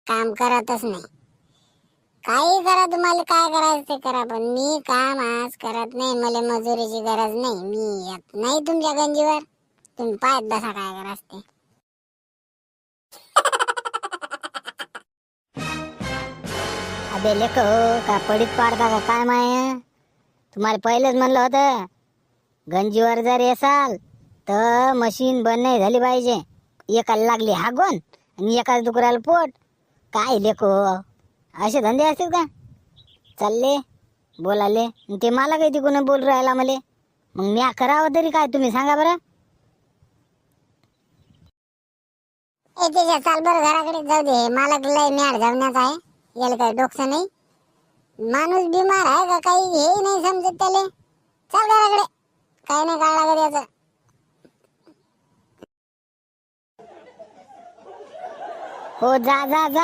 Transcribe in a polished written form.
काम करतच नाही. काही करा, तुम्हाला काय करायचं ते करा, पण मी काम आज करत नाही. मला मजुरीची गरज नाही. मी येत नाही तुमच्या गंजीवर. तुम्ही पाहत बसा काय करा ते. अबे लेको, का पडीत पाडता का काय माय? तुम्हाला पहिलेच म्हणलं होतं, गंजीवर जर येसाल तर मशीन बंद नाही झाली पाहिजे. एकाला लागली हागवण आणि एकाला दुकराला पोट. काय लेको, असे धंदे असतील का? चालले बोलाले ते मला काही तिकडून बोल राहिला मले. मग मी करावं तरी काय, तुम्ही सांगा बरं. ए त्याच्या चाल बरं घराकडे जाऊ दे. मालक लय मॅड जावण्याचा आहे. याला काय डोकं नाही. माणूस बिमार आहे का काही हे नाही समजत त्याले. चाल घराकडे, काय नाही काळ लागत याचं. हो जा जा जा,